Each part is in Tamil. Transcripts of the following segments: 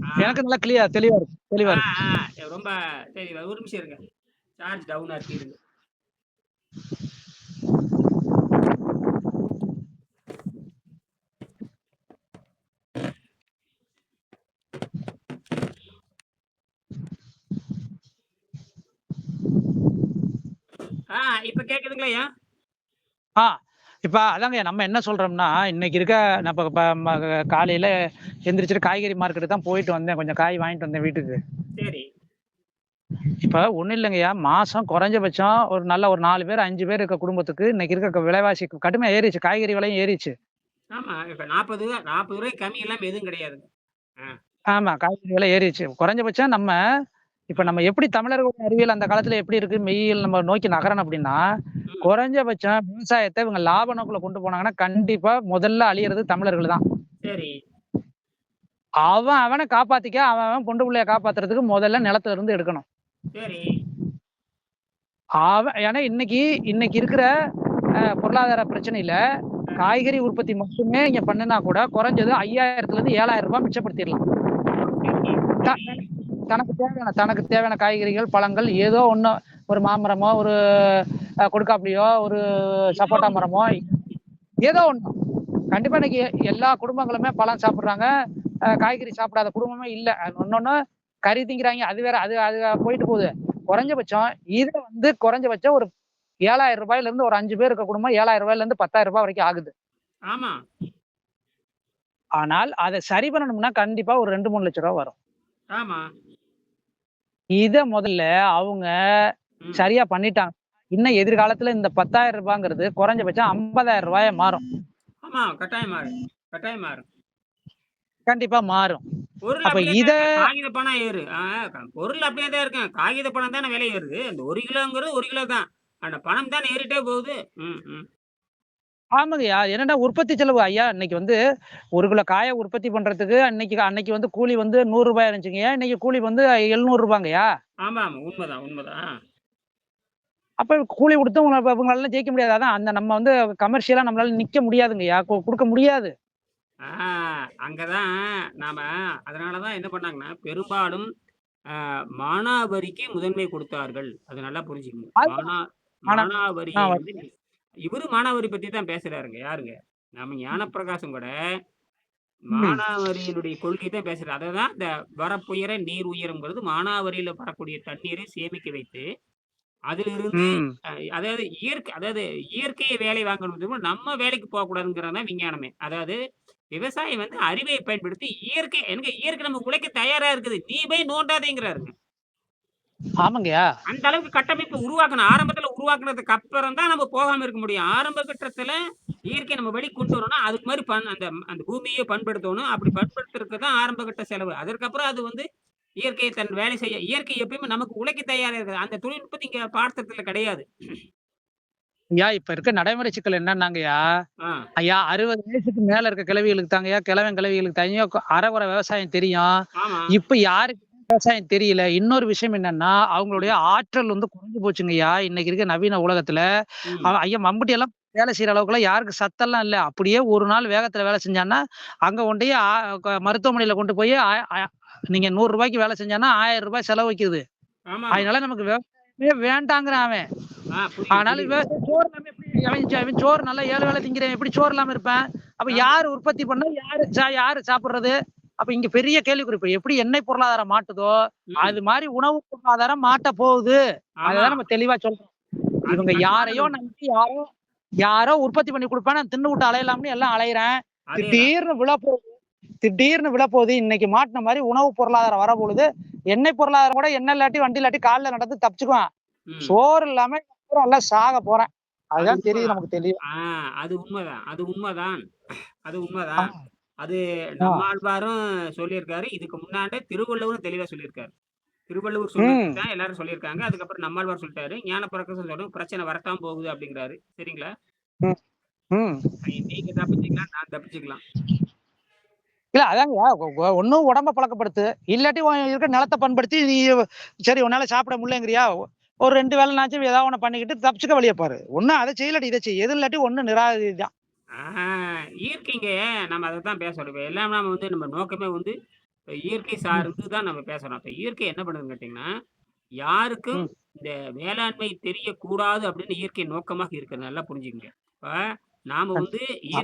ஆ, எனக்கு நல்லா தெளிவா இருக்கு தெளிவா ஆ, இருக்கு. ரொம்ப சரி ஒரு நிமிஷம் இருங்க. சார்ஜ் டவுனா இருக்கு இருங்க. ஆ, இப்ப கேக்குதுங்களாய்யா? ஆ இப்ப அதாங்க நம்ம என்ன சொல்றோம்னா, இன்னைக்கு இருக்க நான் இப்ப இப்ப காலையில எந்திரிச்சுட்டு காய்கறி மார்க்கெட்டுக்கு தான் போயிட்டு வந்தேன். கொஞ்சம் காய் வாங்கிட்டு வந்தேன் வீட்டுக்கு. சரி. இப்ப ஒண்ணும் இல்லைங்கய்யா. மாசம் குறைஞ்சபட்சம் ஒரு நல்ல ஒரு 4 பேர், 5 பேர் இருக்க குடும்பத்துக்கு இன்னைக்கு இருக்க விலைவாசி கடுமையா ஏறிருச்சு. காய்கறி விலையும் ஏறிருச்சு. ஆமா. இப்ப ரூ. 40 கம்மி இல்லாம எதுவும் கிடையாதுங்க. ஆ, ஆமா. காய்கறி விலை ஏறிருச்சு. குறைஞ்சபட்சம் இப்ப ம், நம்ம எப்படி தமிழர்களுடைய அறிவியல் அந்த காலத்துல எப்படி இருக்கு, மெய்யியல் நம்ம நோக்கி நகரணும் அப்படின்னா, ம். குறைஞ்சபட்சம் விவசாயத்த இவங்க லாப நோக்குல கொண்டு போனாங்கன்னா, கண்டிப்பா முதல்ல அழியறது தமிழர்கள் தான். சரி, அவன் அவன காப்பாத்திக்க, அவன் அவன் பொண்டு புள்ளைய காப்பாத்துறதுக்கு முதல்ல நிலத்துல இருந்து எடுக்கணும். சரி. ஏன்னா இன்னைக்கு இன்னைக்கு இருக்கிற பொருளாதார பிரச்சனையில, அ, காய்கறி உற்பத்தி மட்டுமே இங்க பண்ணுனா கூட குறைஞ்சது ரூ. 5000த்துல இருந்து ரூ. 7000 மிச்சப்படுத்திறலாம். ஓ! சரி, த சரி. தனக்கு தேவையான காய்கறிகள், பழங்கள் ஏதோ ஒண்ணு ஒரு மாமரமோ, ஒரு கொடுக்காப்புளியோ, ஒரு ஏதோ சப்போட்டா ஒண்ணு. மரமோ, ஏதோ ஒண்ணு. கண்டிப்பா இன்னைக்கு எல்லா குடும்பங்களுமே பழம் சாப்பிடுறாங்க. காய்கறி சாப்பிடாத குடும்பமே இல்ல. இன்னொன்னு கறி திங்கிறாய்ங்க. அது வேற. அது அது போயிட்டு போகுது. ம். குறைஞ்சபட்சம் இது குறைஞ்சபட்சம் ஒரு ரூ. 7,000ல ஒரு 5 பேர் இருக்க குடும்பம் ரூ. 7,000ல ரூ. 10,000 வரைக்கும் ஆகுது. ஆமா, ஆனால் அத சரி பண்ணணும்னா கண்டிப்பா ஒரு 2, 3 லட்சம் ரூவா வரும். ஆமா. இத முதல்ல அவங்க ம். சரியா பண்ணிட்டாங்க. இன்னும் எதிர்காலத்துல இந்த ரூ. 10,000ங்கிறது குறைஞ்சபட்சம் ரூ. 50,000 மாறும். ஆமா. கட்டாயம் மாறும். கட்டாயம் மாறும். கண்டிப்பா மாறும். பொருள் அப்ப அப்படியே தான் இத இருக்கு. காகித பணம் ஏறு. பொருள் அப்படியே தான் இருக்கும். காகித பணம் தானே விலை ஏறுது. அந்த 1 கிலோங்கிறது 1 கிலோ தான். ஆனா பணம் தானே ஏறிட்டே போகுது. ம், ம். ஆமாங்கய்யா. என்னன்னா உற்பத்தி செலவு ஐயா இன்னைக்கு 1 கிலோ காய உற்பத்தி பண்றதுக்கு அன்னைக்கு அன்னைக்கு கூலி ரூ. 100 இருந்துச்சுங்கய்யா. இன்னைக்கு கூலி ரூ. 700ங்கய்யா. ஆமாமா. உண்மதான், உண்மதான். அப்ப கூலி குடுத்து இவங்களால ஜெயிக்க முடியாது. அதான் நம்ம கமர்ஷியலா நம்மளால நிக்க முடியாதுங்கய்யா. குடுக்க முடியாது. ஆ, அங்க தான் நாம அதனால தான் என்ன பண்ணாங்கன்னா, பெரும்பாலும் மானாவாரிக்கு முதன்மை கொடுத்தார்கள். அது நல்லா புரிஞ்சுக்கணும். அதுதான். ஆனா மானாவாரியை வந்து இவரு மானாவாரி பத்தி தான் பேசுறாருங்க. யாருங்க? நம்ம ஞானப்பிரகாசம் கூட ம். மானாவாரியினுடைய கொள்கை தான் பேசுறாரு. அததான் இந்த வரப்புயர நீர் உயரும்ங்கிறது மானாவாரியில வரக்கூடிய தண்ணீரை சேமிக்க வைத்து, அதிலிருந்து ம். அதாவது அதாவது இயற்கையை வேலை வாங்கணும் நம்ம வேலைக்கு போகக்கூடாதுங்கிறது தான் விஞ்ஞானமே. அதாவது விவசாயம் வந்து அறிவை பயன்படுத்தி இயற்கை நம்ம உழைக்க தயாரா இருக்குது. நீ போய் நோண்டாதேங்கிறாருங்க. ஆமாங்கய்யா. அந்த அளவுக்கு கட்டமைப்பு உருவாக்கணும். ஆரம்பத்துல உருவாக்குனதுக்கு அப்புறம் தான் நம்ம போகாம இருக்க முடியும். ஆரம்ப கட்டத்துல இயற்கைய நம்ம வெளிய கொண்டு வரணும்னா, அதுக்கு மாரி அந்த அந்த பூமிய பண்படுத்தணும். அப்படி பண்படுத்துறதுக்கு தான் ஆரம்ப கட்ட செலவு. அதற்கப்புறம் அது வந்து இயற்கை தன் வேலை செய்ய இயற்கை எப்பயுமே நமக்கு உழைக்க தயாரா இருக்குது. அந்த தொழில்நுட்பம் இங்க பாடத்திட்டத்துல கிடையாது. ஐயா இப்ப இருக்க நடைமுறை சிக்கல் என்னன்னாங்கய்யா, ஆ, ஐயா 60 வயசுக்கு மேல இருக்க கிழவிகளுக்கு தாங்கய்யா, கிழவிகளுக்கு தனியா அரைகுறை விவசாயம் தெரியும். ஆமா. இப்ப யாருக்கு விவசாயம் தெரியல. இன்னொரு விஷயம் என்னன்னா, அவங்களுடைய ம், ஆற்றல் குறைஞ்சு போச்சுங்கய்யா. இன்னைக்கு இருக்க நவீன உலகத்துல. ம். ஐயா மம்புட்டி எல்லாம் வேலை செய்ற அளவுக்குலாம் யாருக்கு சத்தெல்லாம் இல்ல. அப்படியே ஒரு நாள் வேகத்துல வேலை செஞ்சான்னா, அங்க கொண்டோய் மருத்துவமனையில கொண்டு போய் ஆ ஆ நீங்க ரூ. 100க்கு வேலை செஞ்சான்னா, ரூ. 1000 செலவு வைக்குது. ஆமாமா. அதனால நமக்கு விவசாயமே வேண்டாங்கிறான் அவன். புரியுது, ஆனாலும் புரியுது. சோறு இல்லாம எப்படி அவன் சோறு நல்லா 7 வேளை திங்கிறவன் எப்படி சோறு இல்லாம இருப்பேன்? அப்ப ஆமா. யாரு உற்பத்தி பண்ணா யாரு சாப்பிடுறது? அப்ப இங்க பெரிய கேள்விக்குறி. எப்படி எண்ணெய் பொருளாதாரம் மாட்டுதோ, ம். அது மாரி உணவு பொருளாதாரம் மாட்ட போகுது. ஆமா. அததான் நம்ம தெளிவா சொல்றோம். அது இவங்க யாரையோ கண்மானம். நம்பி யாரோ உற்பத்தி பண்ணி குடுப்பான். நான் தின்னுவுட்டு அலையலாம்னு எல்லாம் அலையுறேன். அதேதான். திடீர்னு விழப்போகுது. திடீர்னு விழப்போகுது. இன்னைக்கு மாட்டுன மாரி உணவு பொருளாதாரம் வரப்பொழுது, எண்ணெய் பொருளாதாரம் கூட எண்ணெய் இல்லாட்டி, வண்டி இல்லாட்டி கால்ல நடந்து தப்பிச்சுக்குவான். ம். சோறு இல்லாம அப்புறம் எல்லாம் சாக போறேன். அது அதுதான் தெரியுது உண்மதான். நமக்கு தெளிவா. ஆ, அது உண்மதான். அது உண்மதான். அது ஆ, உண்மதான். அது ஆ. நம்மாழ்வாரும் சொல்லியிருக்காரு. இதுக்கு முன்னாடி திருவள்ளுவரும் தெளிவா சொல்லியிருக்காரு. திருவள்ளுவர் சொன்னது ம், தான் எல்லாரும் சொல்லியிருக்காங்க. அதுக்கப்புறம் நம்மாழ்வார் சொல்லிட்டாரு. ஞானப்பரகாசம் சொல்லும் பிரச்சனை வரத்தான் போகுது அப்படிங்கிறாரு. சரிங்களா? ம், ம். நீங்க தப்பிச்சுக்கலாம், நான் தப்பிச்சுக்கலாம். இல்ல அதாங்கய்யா ஒண்ணும் உடம்ப பழக்கப்படுத்து. இல்லாட்டி உன் இருக்க நிலத்த பண்படுத்தி நீ சரி உன்னால சாப்பிட முடியலங்கிறியா? ஒரு 2 வேளைனாச்சும் ஏதாவது ஒண்ண பண்ணிக்கிட்டு தப்பிச்சுக்க வழிய பாரு. ஒண்ணு அத செய் இல்லாட்டி இத செய். எது இல்லாட்டி ஒண்ணு நிராகரி தான். ஆ, இயற்கைங்க நம்ம அதத்தான் பேச சொல்றோம். எல்லாம் நாம வந்து நம்ம நோக்கமே வந்து இயற்கை ம், சார்ந்து தான் நம்ம பேசுறோம். இப்ப இயற்கை என்ன பண்ணுதுன்னு கேட்டீங்கன்னா, யாருக்கும் ம். இந்த வேளாண்மை தெரியக்கூடாது அப்படின்னு இயற்கை நோக்கமாக இருக்குது. நல்லா புரிஞ்சுக்கங்க. இப்ப நாம கண் வந்து அ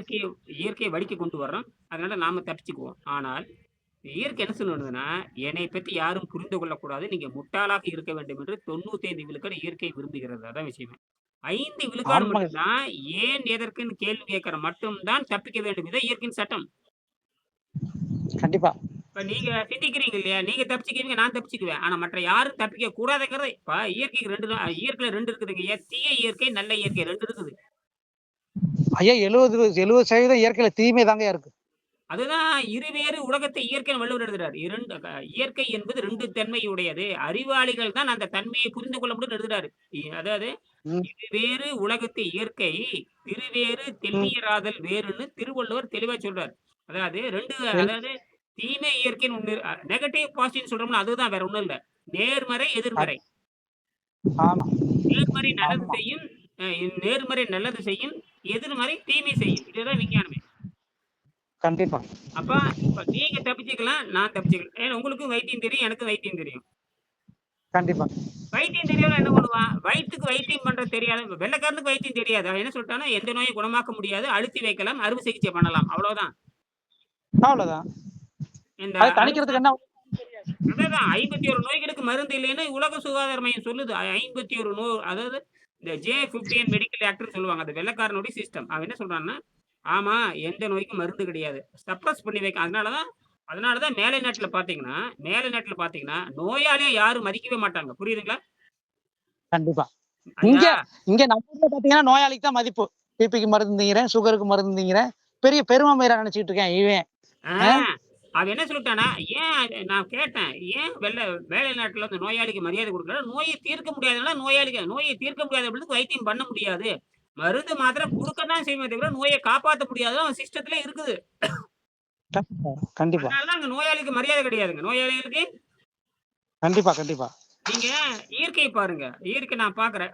இயற்கைய வழிக்கு கொண்டு வர்றோம். அதனால நாம தப்பிச்சுக்குவோம். ஆனால் இயற்கை என்ன சொல்லுதுன்னா, என்னைய பத்தி யாரும் புரிந்து கொள்ளக்கூடாது. நீங்க முட்டாளாக இருக்க வேண்டும் என்று 95 விழுக்காடு இயற்கை விரும்புகிறது. அதான் விஷயமே. 5 விழுக்காடு ஆமாங்க. மட்டும் தான் ஏன், எதற்குன்னு கேள்வி கேட்கிற மட்டும் தான் தப்பிக்க வேண்டும். இதான் இயற்கையின் சட்டம். கண்டிப்பா. இப்ப நீங்க சிந்திக்கிறீங்க இல்லையா? நீங்க தப்பிச்சுக்குவீங்க, நான் தப்பிச்சுக்குவேன். ஆனா மற்ற யாரும் தப்பிக்க கூடாதுங்கிறது இப்ப இயற்கைக்கு 2 தான் இயற்கையில 2 இருக்குதுங்க. தீய இயற்கை, நல்ல இயற்கை 2 இருக்குது. ஐயா 70% இயற்கையில தீமை தாங்கய்யா இருக்கு. அதுதான் இருவேறு உலகத்தை இயற்கைன்னு வள்ளுவர் எழுதுறாரு. 2 இயற்கை என்பது 2 தன்மை உடையது. அறிவாளிகள் தான் அந்த தன்மையை புரிந்து கொள்ள முடியும்னு எழுதுறாரு. அதாவது ம், "இருவேறு உலகத்து இயற்கை, திருவேறு ம். தெள்ளியராதல் வேறுன்னு" திருவள்ளுவர் தெளிவா சொல்றாரு. அதாவது 2 எல் அதாவது தீமை இயற்கைன்னு ஒண்ணு நெகட்டிவ், பாசிட்டிவ்ன்னு சொல்றோம்ல அதுதான் வேற ஒண்ணும் இல்ல. நேர்மறை, அ எதிர்மறை. ஆமா, நேர்மறை நல்லது ஆமா. செய்யும், நேர்மறை நல்லது செய்யும், எதிர்மறை தீமை செய்யும். இதுதான் விஞ்ஞானமே. கண்டிப்பா, அப்ப இப்ப நீங்க தப்பிச்சுக்கலாம், நான் தப்பிச்சுக்கலாம். ஏன்னா உங்களுக்கும் வைத்தியம் தெரியும், எனக்கும் வைத்தியம் தெரியும். கண்டிப்பா. வைத்தியம் தெரியாதவன் என்ன பண்ணுவான்? வயித்துக்கு வைத்தியம் பண்றது தெரியாத வெள்ளைக்காரனுக்கு வைத்தியம் தெரியாது. அவன் என்ன சொல்ட்டான்னா, எந்த நோயும் குணமாக்க முடியாது. அழுத்தி வைக்கலாம், அறுவை சிகிச்சை பண்ணலாம். அவ்வளோதான். அவ்வளோதான். இந்த அத அறுவை தணிக்கிறதுக்கு என்ன அதான் 51 நோய்களுக்கு மருந்து இல்லைன்னு உலக சுகாதார மையம் சொல்லுது. 51 அதாவது இந்த J15 மெடிக்கல் ஆக்ட்ன்னு சொல்லுவாங்க. அது வெள்ளைக்காரனுடைய சிஸ்டம். அவன் என்ன சொல்றான்னா, ஆமா எந்த நோய்க்கும் மருந்து கிடையாது. சப்ரஸ் பண்ணி வைக்க அதனால தான் மேலை நாட்டுல பார்த்தீங்கன்னா, நோயாளிய யாரும் மதிக்கவே மாட்டாங்க. புரியுதுங்களா? கண்டிப்பா. ஐயா இங்க இங்க நம்ம ஊர்ல பார்த்தீங்கன்னா, நோயாளிக்கு தான் மதிப்பு. பிபிக்கு மருந்துங்கிறேன், சுகருக்கு மருந்துங்கிறேன். பெரிய பெருமையா நெனச்சுக்கிட்டு இருக்கான் இவன். ஆ அ அவன் என்ன சொல்லிட்டான்னா, நான் கேட்டேன். ஏன் மேலை நாட்டுல வந்து நோயாளிக்கு மரியாதை குடுக்கல? நோய தீர்க்க முடியாதனால நோய தீர்க்க முடியாதவங்களுக்கு வைத்தியம் பண்ண முடியாது. மருந்து, மாத்திரை குடுக்க தான் செய்யுமே தவிர, நோய காப்பாத்த முடியாதுன்னு அவன் சிஸ்டத்திலே இருக்குது. கண்டிப்பா, கண்டிப்பா, அதனால தான் அங்க நோயாளிக்கு மரியாதை கிடையாதுங்க. நோயாளிகளுக்கு கண்டிப்பா, கண்டிப்பா. நீங்க இயற்கைய பாருங்க. இயற்கை நான் பார்க்குறேன்.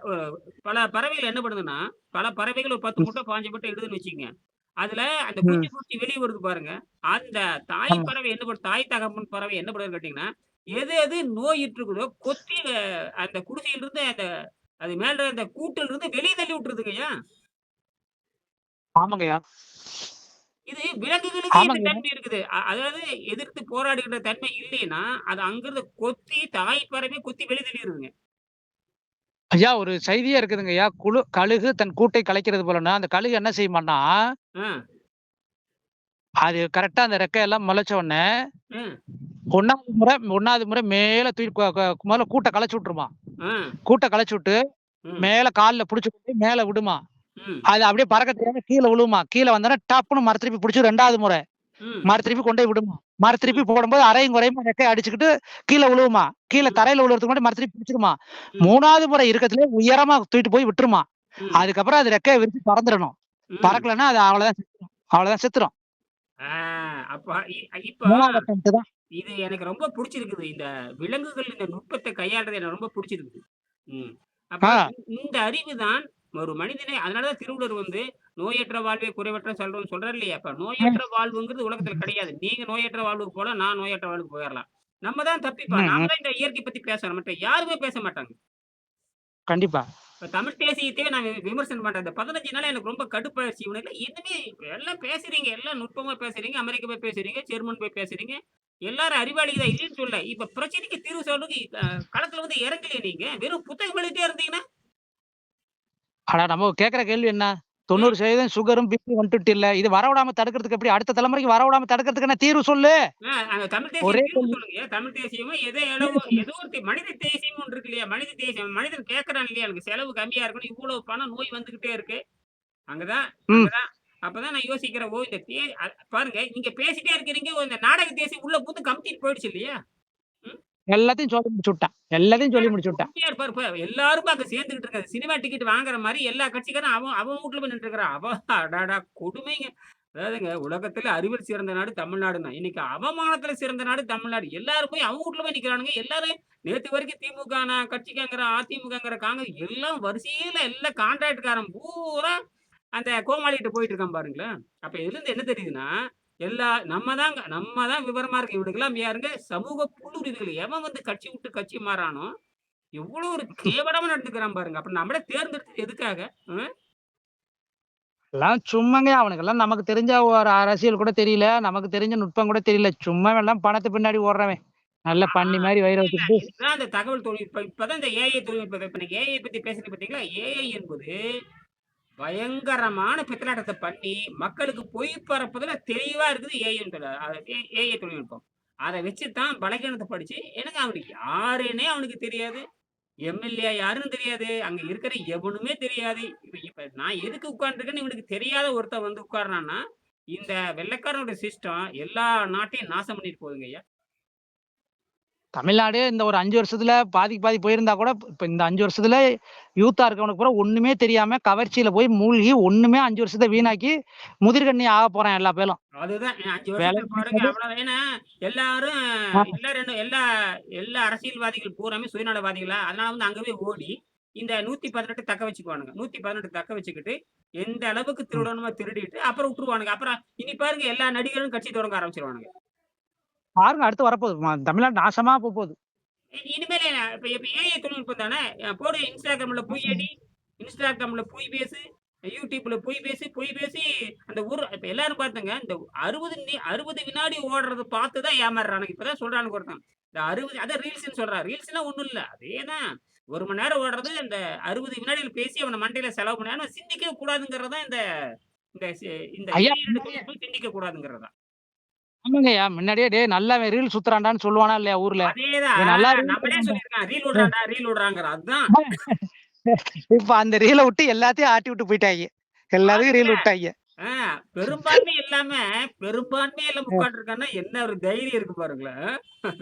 பல பறவைகள் என்ன பண்ணுதுன்னா, பல பறவைகள் ஒரு 10 ம், முட்டை, 15 முட்டை இடுதுன்னு வச்சுக்கங்க. அதுல அந்த ம். குஞ்சு பொரிச்சு வெளிய வருது பாருங்க. அந்த தாய் ஆமா. பறவை என்ன பண்ணும் தாய் தகப்பன் பறவை என்ன பண்ணுதுன்னு கேட்டீங்கன்னா, எது எது நோயுற்று இருக்குதோ கொத்தி அந்த குடிசையிலிருந்து அது மேல அந்த கூட்டிலிருந்து வெளிய தள்ளி விட்டுருதுங்கய்யா. ஆமாங்கய்யா. இது விலங்குகளுக்கு இந்த ஆமாங்கய்யா. தன்மை இருக்குது. அதாவது எதிர்த்து போராடுகின்ற தன்மை இல்லைன்னா, அது அங்கிருந்து கொத்தி தாய் பறவைய கொத்தி வெளிய தள்ளிருதுங்க. ஐயா ஒரு செய்தியே இருக்குதுங்கய்யா. கழுகு தன் கூட்டை கலைக்கிறது போலன்னா, அந்த கழுகு என்ன செய்யுமான்னா, ஆ, அது கரெக்ட்டா அந்த ரெக்கையெல்லாம் முளைச்ச உடனே, ம், 1வது முறை மேல தூக்கி முதல்ல கூட்ட கலச்சு விட்டுருமாம். ஆ, கூட்ட கலச்சு விட்டு, ம், மேல கால்ல புடிச்சு கொண்டு போய் மேல விடுமாம். ம், அது அப்படியே பறக்க தெரியாம கீழ விழுமாம். கீழ வந்தோனே டப்புன்னு திருப்பி புடிச்சு 2வது முறை. ம், திருப்பி கொண்டு போய் விடுமாம். திருப்பி ம், போடும்போது அரையும் குறையுமா ரெக்கைய அடிச்சுக்கிட்டு கீழ விழுவுமாம். கீழ ம், தரையில விழுறதுக்கு முன்னாடி திருப்பி பிடிச்சுக்குமாம். ம், 3வது முறை இருக்கத்திலே உயரமா தூக்கிட்டு போய் விட்டுருமாம். ம், அதுக்கப்புறம் அது ரெக்கைய விரிச்சு பறந்துறணும். ம். பறக்கலன்னா அது அவ்வளோதான் செத்துரும். அவ்வளோதான் செத்துரும். ஆ அப்ப இப்ப 3வது அட்டெம்ப்ட் தான். இது எனக்கு ரொம்ப புடிச்சிருக்குது. இந்த விலங்குகள் இந்த நுட்பத்த கையாள்றது எனக்கு ரொம்ப புடிச்சிருக்குது. ம். அப்ப ஆ. இந்த அறிவு தான் ஒரு மனிதனை அதனால தான் திருவள்ளுவர் வந்து நோயற்ற வாழ்வே குறைவற்ற செல்வம்னு சொல்றாரு இல்லையா? அப்ப ம். நோயற்ற வாழ்வுங்கிறது உலகத்துல கிடையாது. நீங்க நோயற்ற வாழ்வுக்கு போலாம், நான் நோயற்ற வாழ்வுக்கு போயிரலாம். நம்ம தான் ம், நாம ம். தான் இந்த இயற்கை பத்தி பேசணும். மற்ற யாருமே பேச மாட்டாங்க. கண்டிப்பா. இப்ப தமிழ் தேசியத்தையே நான் விமர்சனம் பண்றேன். இந்த 15 நாளா எனக்கு ரொம்ப கடுப்பாயிருச்சு. இவனுங்கள எதுவுமே எல்லாம் பேசுறீங்க, எல்லாம் நுட்பமா பேசுறீங்க. அமெரிக்கா போய் பேசுறீங்க, ஜெர்மன் போய் பேசுறீங்க. எல்லாரும் அறிவாளிங்க தான் இல்லைன்னு சொல்லல. இப்ப பிரச்சனைக்கு தீர்வு சொல்றதுக்கு களத்துல வந்து இறங்கலையே நீங்க. வெறும் புத்தகம் எழுதிட்டே இருந்தீங்கன்னா, ஆனா நம்ம கேட்கிற கேள்வி என்ன? ம். 90% சுகரும், பிபி 120 இல்ல. இது வரவிடாம தடுக்கிறதுக்கு எப்படி? அடுத்த தலைமுறைக்கு வரவிடாம தடுக்கிறதுக்கு என்ன தீர்வு சொல்லு? அந்த தமிழ் ஒரே தேசியம் தீர்வு கேள்வி. சொல்லுங்கய்யா. தமிழ் தேசியமோ தீர்வு சொல்லு. ஏதோ ஒரு மனித தேசியம்னு ஒண்ணு இருக்கு இல்லையா? மனித தேசியம். மனிதன் கேட்கறான் இல்லையா? எனக்கு செலவு கம்மியா இருக்கணும். இவ்வளவு பணம் நோய் வந்துகிட்டே இருக்கு. அங்கதான் ம். அங்கதான் அப்பதான் நான் யோசிக்கிறேன். ஓ! இந்த பாருங்க நீங்க பேசிட்டே இருக்கிறீங்க. ஓ! இந்த நாடக தேசியம் உள்ள புகுந்து கமுத்திட்டு போயிடுச்சு இல்லையா? ம். எல்லாத்தையும் சொல்லி முடிச்சு விட்டான். எல்லாத்தையும் என்ன சொல்லி முடிச்சு விட்டான். கொடுமையா இருப்பாரு. எல்லாரும் அங்க சேர்ந்துகிட்டு இருக்காங்க. சினிமா டிக்கெட் வாங்குற மாரி எல்லா கட்சிக்காரன் அவன் அவன் வூட்ல போய் நின்னுட்டு இருக்கிறான். அடாடா! கொடுமைங்க. அதாவதுங்க உலகத்துல அறிவில் சிறந்த நாடு தமிழ்நாடுன்னா, இன்னைக்கு அவமானத்துல சிறந்த நாடு தமிழ்நாடு. எல்லாரும் போய் அவன் வூட்ல போய் நிக்கிறானுங்க. எல்லாரும் நேத்து வரைக்கும் திமுக நான் கட்சிக்காங்கிறான், அதிமுகங்கிற காங்கிரஸ் எல்லாம் வரிசையில எல்லாம் கான்ட்ராக்ட்காரன் பூரா அந்த கோமாளிகிட்ட போயிட்டு இருக்கான் பாருங்களேன். அப்ப இதுலருந்து என்ன தெரியுதுன்னா, நம்ம தான் விவரமா இருக்கு. இவனுக்கெல்லாம் யாருங்க சமூக புல்லுரிமைகள். எவன் வந்து கட்சி விட்டு கட்சி மாறானோ, எவ்வளோ ஒரு கேவலமா நடந்துக்கிறான் பாருங்க. அப்ப நம்மள தேர்ந்தெடுத்தது எதுக்காக? ம். எல்லாம் சும்மாங்க. அவனுக்கெல்லாம் நமக்கு தெரிஞ்ச ஒரு அரசியல் கூட தெரியல. நமக்கு தெரிஞ்ச நுட்பம் கூட தெரியல. சும்மா எல்லாம் பணத்து பின்னாடி ஓடுறவன். நல்ல ஆ பன்னி மாரி வயிற இல்ல, இல்ல. வச்சுக்கிட்டு இதுதான் அந்த தகவல் தொழில்நுட்பம். இப்பதான் இந்த ஏஐ தொழில்நுட்பம். இப்ப நீங்க ஏஐ பத்தி பேசுறீங்க பார்த்தீங்களா? ஏஐ என்பது பயங்கரமான பித்தலாட்டத்த பண்ணி, மக்களுக்கு பொய் பரப்புதல தெளிவா இருக்குது ஏஐன்றது. ஏஐ தொழில்நுட்பம். அத வச்சு தான் பலகீனத்த படிச்சு, எனக்கு அவனுக்கு யாருன்னே அவனுக்கு தெரியாது. எம்எல்ஏ யாருன்னு தெரியாது. அங்க இருக்கிற எவனுமே தெரியாது. இப்ப இப்ப நான் எதுக்கு உட்கார்ந்துருக்கேன்னு இவனுக்கு தெரியாத ஒருத்தன் வந்து உட்கார்றான்னா, இந்த வெள்ளைக்காரனுடைய சிஸ்டம் எல்லா நாட்டையும் நாசம் பண்ணிட்டு போகுதுங்கய்யா. தமிழ்நாடே இந்த ஒரு 5 வருஷத்துல பாதிக்கு பாதி போயிருந்தா கூட, இப்ப இந்த 5 வருஷத்துல யூத்தா இருக்கவனுக்கு பூரா ஒண்ணுமே தெரியாம கவர்ச்சியில போய் மூழ்கி ஒண்ணுமே 5 வருஷத்த வீணாக்கி முதிர்கண்ணி ஆகப் போறான் எல்லா பயலும். அதுதான் 5 வருஷத்துல வேலையும் பாருங்க கிடைக்காது. அவ்வளவுதான். ஏன்னா எல்லாரும் ஆ. எல்லா 2 எல்லா எல்லா அரசியல்வாதிகள் பூராமே சுயநலவாதிகளா, அதனால வந்து அங்கவே ஓடி, இந்த 118 தக்க வச்சுக்குவானுங்க. 118 தக்க வச்சுக்கிட்டு, எந்த அளவுக்கு ம். திருடணுமோ திருடிட்டு, அப்புறம் உட்டுருவானுங்க. அப்புறம் இனி பாருங்க எல்லா நடிகர்களும் கட்சி தொடங்க ஆரம்பிச்சுருவானுங்க. பாருங்க அடுத்து வரப்போகுது. தமிழ்நாடு நாசமா போப்போது. இனிமேலு இப்ப இப்ப ஏஐ தொழில்நுட்பம் தானே. போடு Instagramல பொய் அடி, Instagramல பொய் பேசு, YouTubeல பொய் பேசு, பொய் பேசி அந்த ஒரு இப்ப எல்லாரும் பாத்துங்க, இந்த 60 வினாடி ஓடுறத பாத்து தான் ஏமாறுறானுங்க. இப்ப தான் சொல்றானுங்க ஒருத்தன். இந்த 60 அதான் ரீல்ஸ்ன்னு சொல்றான். ரீல்ஸ்லாம் ஒண்ணும் இல்ல. அதேதான். 1 மணி நேரம் ஓடுறது, அந்த 60 வினாடிகள் பேசி அவன மண்டையில செலவு பண்ணி ஆனா சிந்திக்கவே கூடாதுங்கிறது தான் இந்த இந்த சி இந்த ஐயா ஏஐ முன்னாடியே தொழில்நுட்பம் சிந்திக்க கூடாதுங்கிறது தான். ஆமாங்கய்யா. முன்னாடியே டேய் நல்லா அவன் ரீல் சுத்துறான்டான்னு சொல்லுவானா இல்லையா ஊர்ல? அதேதான். இவன் நல்லா ரீல் நம்மளே போடுறான்டா. சொல்லியிருக்கான். ரீல் விடுறான்டா, ரீல் விடுறாங்கிறான். அதுதான். இப்ப அந்த ரீல விட்டு எல்லாத்தையும் ஆட்டி விட்டு போயிட்டாய்ங்க. எல்லாத்துக்கும் ரீல் பாருங்களேன். விட்டாய்ங்க. ஆ பெரும்பான்மை இல்லாம, பெரும்பான்மை இல்லாம உட்கார்ந்துருக்கான்னா, என்ன ஒரு தைரியம் இருக்கு பாருங்களேன்.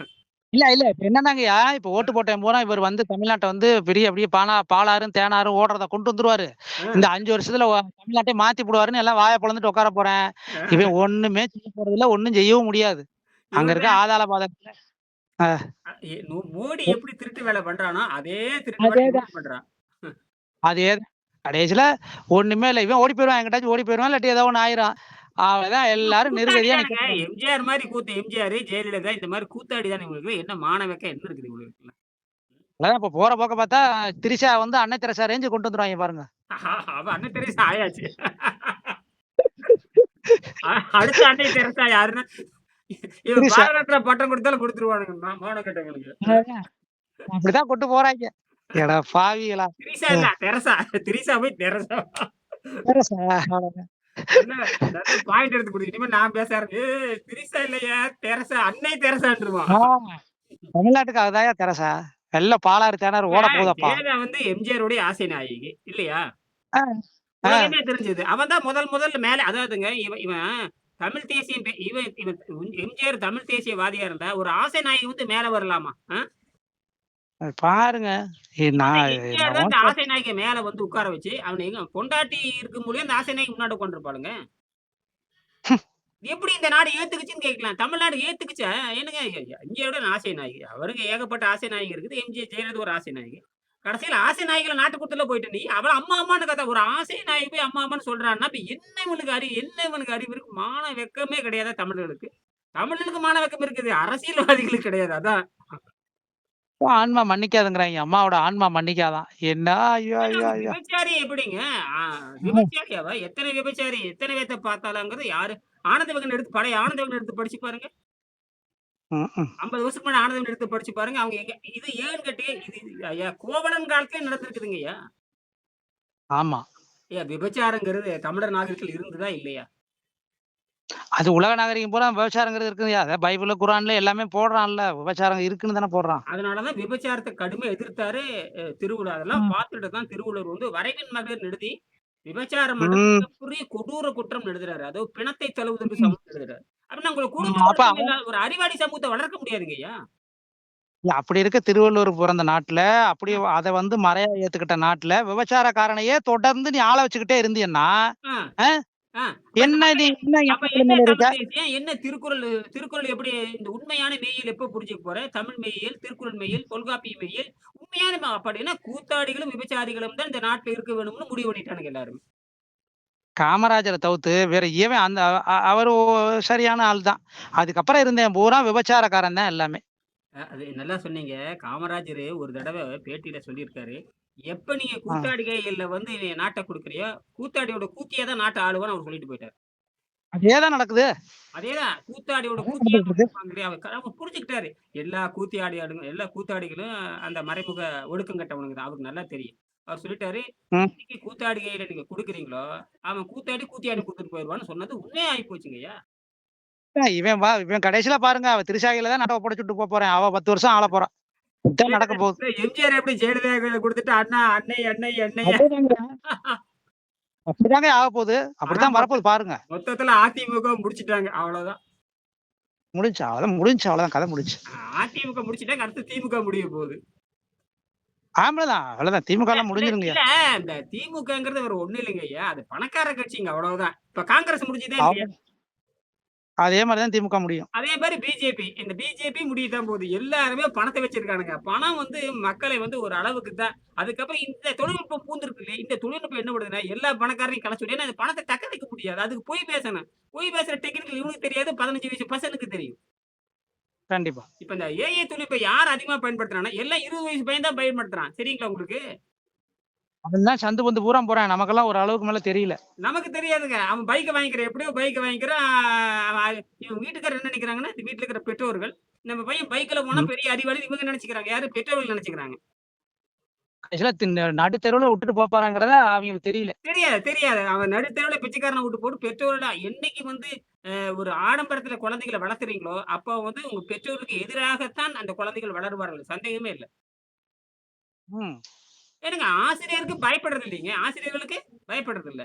இல்ல. இப்ப என்னன்னாங்கய்யா, இப்ப ஓட்டு போட்டவன் பூரா இவரு வந்து தமிழ்நாட்ட வந்து பெரிய அப்படியே பாலாறும், தேனாறும் ஓடுறத கொண்டு வந்துருவாரு. இந்த ஆ, 5 வருஷத்துல தமிழ்நாட்டையே மாத்தி புடுவாருன்னு எல்லாம் வாய பொளந்துட்டு உட்கார போறேன். ஆ. இவன் ஒண்ணுமே செய்ய போறதில்ல. ஒண்ணும் செய்யவும் முடியாது. அங்க இவன் இருக்க தான் ஆதாள பாதாளத்துல அ அ எ நு மோடி எப்படி திருட்டு வேலை பண்றானோ, அதே திருட்டு வேலை அதேதான், இவனும் பண்றான். அதேதான். கடைசில ஒண்ணுமே இல்ல. இவன் ஓடி போயிருவான். எங்கிட்டாச்சும் ஓடி போயிருவான். இல்லாட்டி ஏதோ ஒண்ணு ஆயிரும். அவ்வளவுதான் இவன் எல்லாரும் கூத்தாடி நிர்கதியா நிக்க தானுங்க. போறாங்க. எம்ஜிஆர் மாரி கூத்து எம்ஜிஆர், ஜெயலலிதா இந்த மாரி கூத்தாடி தானே இவங்களுக்கு. என்ன மான வெக்கம் என்ன இருக்குது இவங்களுக்குல்லாம்? அவ்வளவுதான் இப்ப போற போக்க பார்த்தா, திரிஷா வந்து அன்னை தெரசா ரேஞ்சுக்கு கொண்டு வந்துருவாய்ங்க பாருங்க. அவ அன்னை தெரசா ஆயாச்சு. அடுத்த அன்னை தெரசா யாருன்னா, இவன் திரிஷா. பாரத ரத்னா பட்டம் குடுத்தாலும் குடுத்துருவானுங்க. மானம் கெட்டவனுங்க. அப்படிதான் கொண்டு போறாய்ங்க. எட பாவிகளா! திரிஷா அ இல்ல. தெரசா. திரிஷா போய் தெரசா. தெரசா அவ்வளவுதான். நல்ல நல்ல பாயிண்ட் எடுத்து குடுத்து. இனிமே நான் பேச ஏய் திரிஷா இல்லையா, தெரசா. அன்னை தெரசான்ருவான். ஆ தமிழ்நாட்டுக்கு அதுதான்யா தெரசா. வெள்ள பாலாறு தேனாறு இப்ப ஓட போதப்பா. ஜெயலலிதா வந்து எம்ஜிஆருடைய ஆசை நாயகி. இல்லையா? ஆ, ஆ. உலகமே தெரிஞ்சது. அவன் தான் முதல் மேல அதாவதுங்க இவன் இவன் தமிழ் தேசியம் இவன் இவன் எம்ஜிஆர் தமிழ் தேசியவாதியா இருந்தா, ஒரு ஆசை நாயகி வந்து மேல வரலாமா? பாருங்க. அந்த நான் எம்ஜிஆர் தான் என்னமோ இந்த ஆசை நாயகிய மேல வந்து உட்கார வச்சு, அவன எங்க பொண்டாட்டி இருக்கும்போதே அந்த ஆசை நாயகி முன்னாடி உட்கார்ந்திருப்பாளுங்க. எப்படி இந்த நாடு ஏத்துக்குச்சுன்னு கேட்கலாம். தமிழ்நாடு ஏத்துக்குச்சா? என்னங்க எம்ஜிஆரோட ஆசை நாயகி. அவருக்கு ஏகப்பட்ட ஆசை நாயகி இருக்குது. ஜெயலலிதா ஒரு ஆசை நாயகி. கடைசியில ஆசை நாயகிகள நாட்டுக்குள்ள போயிட்ட நீ, அவள அம்மா அம்மான்னு கத்த ஒரு ஆசை நாயகி போய் அம்மா அம்மான்னு சொல்றான்னா, அப்ப என்ன இவனுக்கு அறிவு இருக்கு? மான வெட்கமே கிடையாதா தமிழர்களுக்கு? தமிழனுக்கு மான வெட்கம் இருக்குது. அரசியல்வாதிகளுக்கு கிடையாது. அதான். ஆன்மா மன்னிக்காதுங்கிறாய்ங்க. அம்மாவோட ஆன்மா மன்னிக்காதாம். என்ன ஐயோ! ஏன்னா ஐயோ! ஒரு ஐயோ! விபச்சாரி எப்படிங்க? ஆ ம், விபச்சாரி அவ. எத்தன விபச்சாரி, எத்தன பேத்த பார்த்தாளாங்கிறது யாரு? ஆனந்தவிகடன் எடுத்து பழைய ஆனந்தவிகடன் எடுத்து படிச்சு பாருங்க. ம். 50 வருஷத்துக்கு முன்னாடி ஆனந்தவிகடன் எடுத்து படிச்சு பாருங்க. அவங்க எங்க இது ஏன்னு கேட்டீங்க இது ஐயா கோவலன் காலத்திலே நடந்திருக்குதுங்கய்யா. ஆமா. விபச்சாரங்கிறது தமிழர் நாகரிகத்தில் இருந்ததா இல்லையா? அது உலக நாகரிகம் பூரா விபச்சாரங்கிறது இருக்குதுயா. அதான் பைபிள்ல, குரான்ல எல்லாமே போடுறான்ல. விபச்சாரம் இருக்குன்னு தானே போடுறான். அதனால தான் விபச்சாரத்த கடுமையா எதிர்த்தாரு திருவள்ளுவர். அதெல்லாம் ம், பார்த்துட்டு தான் திருவள்ளுவர் வந்து வரைவின் மகளிர்ன்னு எழுதி, விபச்சாரம் பண்றது ம், மிகப்பெரிய கொடூர குற்றம்னு எழுதுறாரு. அதுவும் பிணத்தை தழுவுதற்கு ம். சமம்னு எழுதுறாரு. அப்படின்னா உங்களுக்கு ம். குடும்ப அப்ப ஒழுக்கம் இல்லாத ஒரு அறிவாளி சமூகத்த வளர்க்க முடியாதுங்கய்யா. இல்ல அப்படி இருக்க திருவள்ளுவர் பிறந்த நாட்டுல, அப்படி அத வந்து மறையா ஏத்துக்கிட்ட நாட்டுல, விபச்சாரக்காரனையே தொடர்ந்து நீ ஆள வச்சுக்கிட்டே இருந்தீன்னா, ஆ, அ ஆ. அப்ப என்ன நம்ம நீ என்ன என்ன அப்ப எண்ணத்துல என்ன மேல இருக்க? தமிழ் தேசியம்? என்ன திருக்குறள் திருக்குறள் எப்படி இந்த உண்மையான மெய்யியல் எப்ப புரிஞ்சுக்க போற? தமிழ் மெய்யியல், திருக்குறள் மெய்யியல், தொல்காப்பிய மெய்யியல், உண்மையான அப்படின்னா கூத்தாடிகளும், விபச்சாரிகளும் தான் இந்த நாட்டுல இருக்க வேணும்னு முடிவு பண்ணிட்டானுங்க எல்லாருமே. காமராஜர தவிர்த்து வேற எவன் அந்த அவரு சரியான ஆள் தான். அதுக்கப்புறம் இருந்தவன் பூரா விபச்சாரக்காரன் தான் எல்லாமே. அது நல்லா சொன்னீங்க. காமராஜரு ஒரு தடவ பேட்டியில சொல்லியிருக்காரு. எப்ப நீங்க ஆ. கூத்தாடிகைகள்ல வந்து நாட்ட குடுக்குறியோ, கூத்தாடியோட கூத்தியா தான் நாட்ட ஆளுவன்னு அவர் சொல்லிட்டு போயிட்டாரு. அதே தான் நடக்குது. அதேதான் கூத்தாடியோட அதான் கூத்தியா நடந்துட்டு இருக்கு. குடுப்பாங்க இல்லையா? அவர் புரிஞ்சுக்கிட்டாரு. எல்லா கூத்தாடிகளும் அந்த மறைமுக ஒடுக்கம் கெட்டவனுங்க தான். அவருக்கு நல்லா தெரியும். அவர் சொல்லிட்டாரு, ம். என்னைக்கு கூத்தாடிகையில நீங்க குடுக்குறீங்களோ, அவன் கூத்தியாடி குடுத்துட்டு போயிருவான்னு சொன்னது உண்மையா ஆயி போச்சுங்கய்யா. இவன் கடைசியில பாருங்க, அவ திருச்சாகையில தான் நாட்ட ஒப்படைச்சுட்டு போறேன். அவ 10 வருஷம் ஆளப் போறா. இதான் நடக்க போகுது. எம்ஜிஆர் எப்படி ஜெயலலிதா கையில குடுத்துட்டு அண்ணா, அன்னை, அன்னை, அன்னைய அதேதாங்க. அப்படிதாங்க ஆகப்போகுது. ஆனா அப்படித்தான் வரப்போகுது பாருங்க. மொத்தத்துல அதிமுக முடிச்சுட்டாங்க. அவ்வளவுதான். முடிஞ்சுச்சு. அவ்வளவுதான் முடிஞ்சுச்சு. அவ்வளவுதான் கதை முடிஞ்சுச்சு. அதிமுக முடிச்சுட்டாங்க. அடுத்து திமுக முடிய போகுது. ஆம்பளதான். அவ்வளவுதான். திமுகலாம் இல்ல முடிஞ்சிருங்கய்யா. இல்ல இந்த திமுகங்கிறது வேற ஒண்ணும் இல்லைங்கய்யா. அது பணக்கார கட்சிங்க அவ்வளவுதான். இப்ப காங்கிரஸ் முடிஞ்சதே இல்லையா? அவ்வளவு அதே மாரி தான் திமுக முடியும். அதே மாரி பிஜேபி. இந்த பிஜேபி முடியத்தான் போகுது. எல்லாருமே பணத்த வச்சிருக்கானுங்க. பணம் வந்து மக்களை வந்து ஒரு அளவுக்கு தான். அதுக்கப்புறம் இந்த தொழில்நுட்பம் பூந்திருக்கு இல்லையா? இந்த தொழில்நுட்பம் என்ன பண்ணுதுன்னா, எல்லா பணக்காரரையும் கலைச்சுடும். ஏன்னா, இந்த பணத்த தக்க வைக்க முடியாது. அதுக்கு பொய் பேசணும். பொய் பேசுற டெக்னிக்கல் இவனுக்கு தெரியாது. 15 வயசு பசங்களுக்கு தெரியும். கண்டிப்பா. இப்ப இந்த ஏஐ தொழில்நுட்பம் யார் அதிகமா பயன்படுத்துறான்னா, எல்லாம் 20 வயசு பையன் தான் பயன்படுத்துறான். சரிங்களா உங்களுக்கு? அவன் தான் சந்து பந்து பூரா போறான். நமக்கெல்லாம் ஒரு அளவுக்கு மேல தெரியல. நமக்கு தெரியாதுங்க. அவன் பைக்க வாங்கிக்கிறான். எப்படியோ பைக்க வாங்கிக்கிறான். இவங்க வீட்டுக்காரர் என்ன நெனைக்கிறாங்கன்னா, இந்த வீட்ல இருக்கிற பெற்றோர்கள், நம்ம பையன் பைக்ல போனா ம். பெரிய அறிவாளின்னு இவங்க நெனைச்சுக்கிறாங்க. யாரு? பெற்றோர்கள் நெனைச்சுக்கிறாங்க. கடைசியில நடு தெருவுல விட்டுட்டு போறாங்கிறத அவங்களுக்கு தெரியல. தெரியாது, தெரியாது. அவன் நடுத்தெருவுல பிச்சைக்காரன வுட்டு போட்டு பெற்றோர்கள என்னைக்கு வந்து ஒரு ஆடம்பரத்துல குழந்தைகள வளர்த்துறீங்களோ, அப்ப வந்து உங்க பெற்றோருக்கு எதிராகத்தான் அந்த குழந்தைகள் வளருவார்கள். சந்தேகமே இல்ல. ம். ஏனுங்க ஆசிரியருக்கு பயப்படுறது இல்லைங்க. ஆசிரியர்களுக்கு பயப்படுறது இல்ல.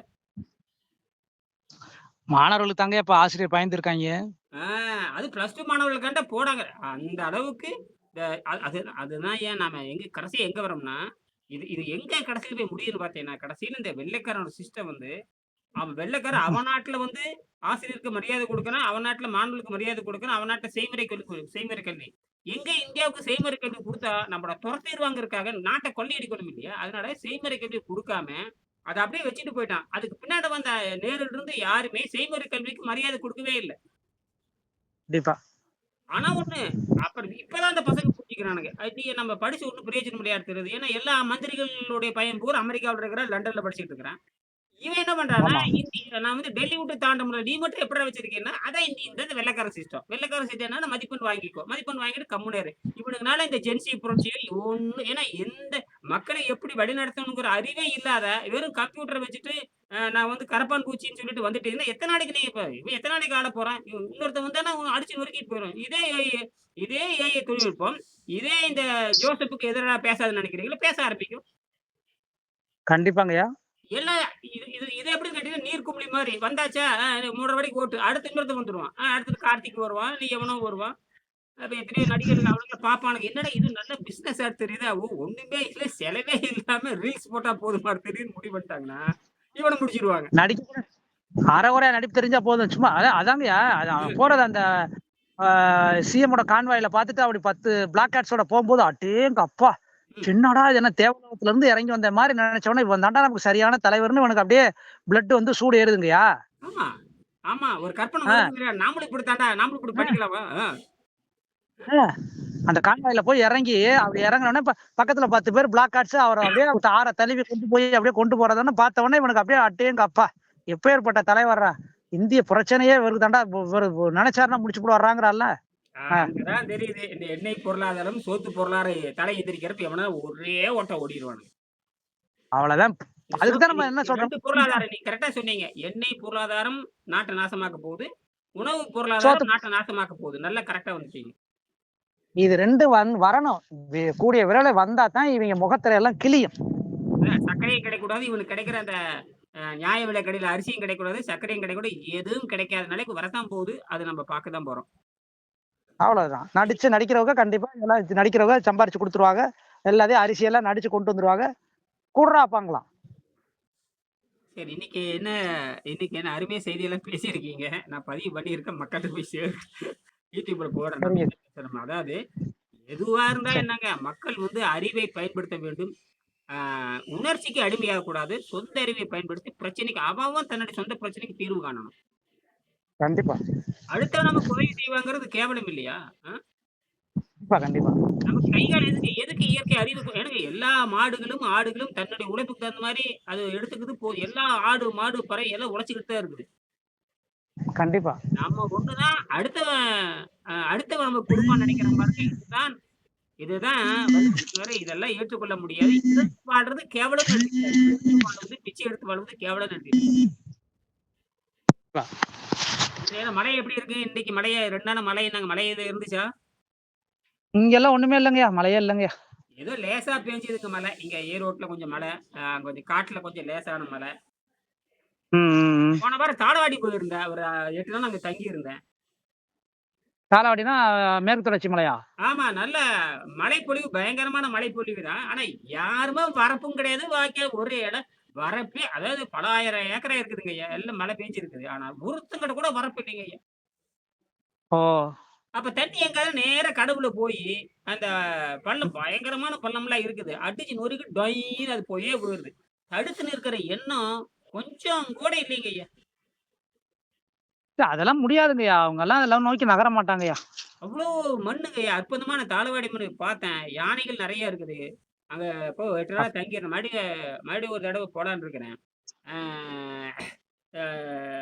மாணவர்களுக்கு தாங்க இப்ப ஆசிரியர் பயந்துருக்காய்ங்க. ஆ அது பிளஸ் 2 மாணவர்களுக்காண்ட போடாங்க. அந்த அளவுக்கு இந்த அதுதான் ஏன் நாம கடைசியா எங்க வரோம்னா, இது இது எங்க கடைசில போய் முடியுதுன்னு பார்த்தீங்கன்னா, கடைசில இந்த வெள்ளைக்காரனோட சிஸ்டம் வந்து அவன் வெள்ளைக்காரன் அவன் நாட்டுல வந்து ஆசிரியருக்கு மரியாதை குடுக்குறான். அவன் நாட்டுல மாணவர்களுக்கு மரியாதை குடுக்குறான். அவன் நாட்டுல செய்முறை கல்வி. எங்க இந்தியாவுக்கு செய்முறை கல்வி குடுத்தா நம்மள துரத்திருவாங்கறதுக்காக நாட்ட கொள்ளையடிக்கணும் இல்லையா? அதனால செய்முறை கல்வி குடுக்காம, அத அப்படியே வச்சுட்டு போயிட்டான். அதுக்கு பின்னாடி வந்த நேருல இருந்து யாருமே செய்முறை கல்விக்கு மரியாதை குடுக்கவே இல்ல. கண்டிப்பா. ஆனா ஒண்ணு, அப்புறம் இப்பதான் அந்த பசங்க புரிஞ்சுக்கிறானுங்க. நம்ம படிச்சு ஒண்ணும் பிரயோஜனம் இல்லையா தெரியுது. ஏன்னா எல்லா மந்திரிகளுடைய பையன் பூரா அமெரிக்காவுல இருக்கிறான், லண்டன்ல படிச்சுட்டு இருக்கிறான். இவன் என்ன பண்றான்னா, ஆமா. நான் வந்து டெல்லி விட்டு தாண்ட முடியல. நீ மட்டும் எப்புட்றா வச்சிருக்கேன்னா, அதான் இந்த வெள்ளைக்கார சிஸ்டம். வெள்ளைக்கார சிஸ்டம் என்னன்னா மதிப்பெண் வாங்கிக்கோ. மதிப்பெண் வாங்கிட்டு கம்முனு இரு. இவனுங்கனால இந்த ஜென்சி புரட்சிகள் ஏன்னா எந்த மக்களை எப்படி வழிநடத்தணுங்கிற அறிவே இல்லாத, வெறும் கம்ப்யூட்டர வச்சுட்டு, நான் வந்து கரப்பான் பூச்சின்னு சொல்லிட்டு வந்துட்டீங்கன்னா, எத்தன நாளைக்கு நீ இப்ப இவன் எத்தன நாளைக்கு ஆளப் போறான்? இன்னொருத்தன் வந்தான்னா அடிச்சு நொறுக்கிட்டு போயிரும். இதே ஏஐ தொழில்நுட்பம், இதே இந்த ஜோசப்புக்கு எதிரா பேசாதுன்னு நினைக்கிறீங்களா? பேச ஆரம்பிக்கும். கண்டிப்பாங்கய்யா. எல்லாம் இது எப்படின்னு கேட்டீங்கன்னா, நீர்க்குமிழி மாரி. வந்தாச்சா, 3:30 மணிக்கு ஓட்டு. அடுத்து இன்னொருத்தன் வந்துருவான். அடுத்தது கார்த்திக் வருவான். இல்ல எவனோ வருவான். அப்ப எத்தனையோ நடிகர்கள் அவனுங்கள பார்ப்பானுங்க. என்னடா இது நல்ல பிசினஸா தெரியுதா? ஒண்ணுமே இல்ல, செலவே இல்லாம ரீல்ஸ் போட்டா போதுமா தெரியும்னு முடிவு பண்ணிட்டாங்கன்னா, இவன முடிச்சிருவாங்க. நடிக்க கூட அரைகுறையா நடிப்பு தெரிஞ்சா போதும். சும்மா அதாங்கய்யா. அவன் போறது அந்த சிஎம்மோட கான்வாய்ல பார்த்துட்டு அப்படி 10 பிளாக் கேட்ஸோட போம்போது, அடேங்கப்பா! ம். என்னடா இது என்ன தேவலோகத்துல இருந்து இறங்கி வந்த மாரி நெனச்சோனே, இவன் தான்டா நமக்கு சரியான தலைவர்ன்னு இவனுக்கு அப்படியே பிளட் வந்து சூடு ஏறுதுங்கய்யா. ஆமா, ஆமா. ஒரு கற்பனை ஆ, வருதுங்கல்ல. நாமளும் இப்படித்தான்டா, நாமளும் இப்படி ஆ, பண்ணிக்கலாமா? ஆ. அந்த கான்வாய்ல போய் இறங்கி, அப்படி இறங்குனோனே பக்கத்துல 10 பேர் பிளாக் காட்ஸ் அவர அப்படியே ஆற தழுவி கொண்டு போய் அப்படியே கொண்டு போறதுன்னு பார்த்த உடனே இவனுக்கு அப்படியே அடேங்கப்பா! எப்பேர்ப்பட்ட தலைவர்றா! இந்திய பிரச்சனையே இவருக்கு தான்டா இவரு நெனச்சாருன்னா முடிச்சு புடுவார்றாங்கிறான்ல. ஆ, அங்க தான் தெரியுது. இந்த எண்ணெய் பொருளாதாரம், சோத்து பொருளாதாரம் தலை எந்திரிக்கிறப்ப எவனா ஒரே ஓட்டம் ஓடிருவானுங்க. அவ்வளவுதான். இந்த அதுக்கு தான் சோத்து நம்ம என்ன சொல்றோம்? 2 பொருளாதாரம் நீங்க கரெக்ட்டா சொன்னீங்க. எண்ணெய் பொருளாதாரம் நாட்ட நாசமாக்க போகுது. உணவு சோத்து பொருளாதாரம் நாட்ட நாசமாக்க போகுது. நல்லா கரெக்ட்டா வந்துட்டீங்க. இது 2 வரணும். கூடிய விரைவில வந்தா தான் இவங்க முகத்திரை எல்லாம் கிழியும். சர்க்கரையும் கிடைக்கக்கூடாது. இவனுக்கு கிடைக்கிற அந்த நியாய விலை கடையில அரிசியும் கிடைக்கக்கூடாது. சர்க்கரையும் கிடைக்கக்கூடாது. எதுவும் கிடைக்காத நிலைக்கு வரத்தான் போகுது. அது நம்ம பார்க்க தான் போறோம். அவ்வளவுதான். நடிக்கிறவங்க கண்டிப்பா எல்லாம் நடிக்கிறவங்க சம்பாரிச்சு குடுத்துருவாங்க. எல்லாத்தையும் அரிசியெல்லாம் நடிச்சு கொண்டு வந்துருவாங்க. குடுறா பாங்கலாம். சரி இன்னைக்கு என்ன அருமையா செய்தியெல்லாம் பேசியிருக்கீங்க. நான் பதிவு பண்ணியிருக்கேன். மக்கள்ட்ட போய் YouTubeல போடுறேன். நம்ம சரிங்க. என்ன பேசுறோம். அதாவது எதுவா இருந்தா சரி. என்னங்க, மக்கள் வந்து அறிவை பயன்படுத்த வேண்டும். ஆ உணர்ச்சிக்கு அடிமையாகக்கூடாது. சொந்த அறிவை பயன்படுத்தி பிரச்சனைக்கு அவன் தன்னுடைய சொந்த பிரச்சனைக்கு தீர்வு காணணும். கண்டிப்பா. அடுத்தவன் நமக்கு உதவி செய்வாங்கிறது கேவலம் இல்லையா? அ கண்டிப்பா, கண்டிப்பா. நமக்கு கை, கால் எதுக்கு எதுக்கு இயற்கை அறிவு ஏனுங்க எல்லா மாடுகளும், ஆடுகளும் தன்னுடைய உழைப்புக்கு தகுந்த மாரி அது எடுத்துக்குது எல்லா ஆடு, மாடு, பறவை எல்லாம் உழைச்சுக்கிட்டு தான் இருக்குது. கண்டிப்பா. நம்ம ஒண்ணு தான் அடுத்தவன் நமக்கு குடுப்பான்னு நெனைக்கிறோம் பாருங்க. இதுதான் வந்து இதுவரை இதெல்லாம் ஏற்றுக்கொள்ள முடியாது. இறந்து வாழ்றது கேவலம்னு எழுதியிருக்காரு. இறந்து வாழ்வது, பிச்சை எடுத்து வாழ்வது கேவலம்னு எழுதியிருக்காரு. இந்த நேரம் மழை எப்படி இருக்கு? இன்னைக்கு மழைய 2 நாளா மழைன்னாங்க. மழை எதும் இருந்துச்சா? இங்கெல்லாம் ஒண்ணுமே இல்லங்கய்யா. மழையே இல்லங்கய்யா. ஏதோ லேசா பேஞ்சதுங்க மழை. இங்க ஈரோட்ல கொஞ்சம் மழை. கொஞ்சம் காட்டுல கொஞ்சம் லேசான மழை. ம், ம், ம். போன வாரம் தாளவாடி போயிருந்தேன். ஒரு 8 நாள் அங்க தங்கியிருந்தேன். காலாவடினா மேற்கு தொடர்ச்சி மலையா? ஆமா, நல்ல மழைப்பொழிவு, பயங்கரமான மழைப்பொழிவு தான். ஆனா யாருமே வரப்பும் கிடையாது. வாய்க்கா ஒரு இடம் வரப்பே அதாவது பல 1000 ஏக்கரா இருக்குதுங்கய்யா. எல்லாம் மழை பெஞ்சிருக்குது. ஆனா ஒருத்தங்கட்ட கூட வரப்பு இல்லைங்கய்யா. ஓ! அப்ப தண்ணி எங்காவது நேரா கடவுல போயி, அந்த பள்ளம் பயங்கரமான பள்ளம்லாம் இருக்குது. அடிச்சு நொறுக்கி டொய்ன்னு அது போயே போயிருது. தடுத்து நிற்கிற எண்ணம் கொஞ்சம் கூட இல்லைங்கய்யா. இல்ல அதெல்லாம் முடியாதுங்கய்யா. அவங்கலாம் அதெல்லாம் நோக்கி நகர மாட்டாங்கய்யா. அவ்ளோ மண்ணுங்கய்யா. அற்புதமான தாளவாடி மண்ணு பார்த்தேன். யானைகள் நெறைய இருக்குது. அங்க இப்போ 8 நாளா அப் தங்கியிருந்தேன். மறுபடியும் ஒரு தடவ போலான்னு இருக்கிறேன். ஆ அ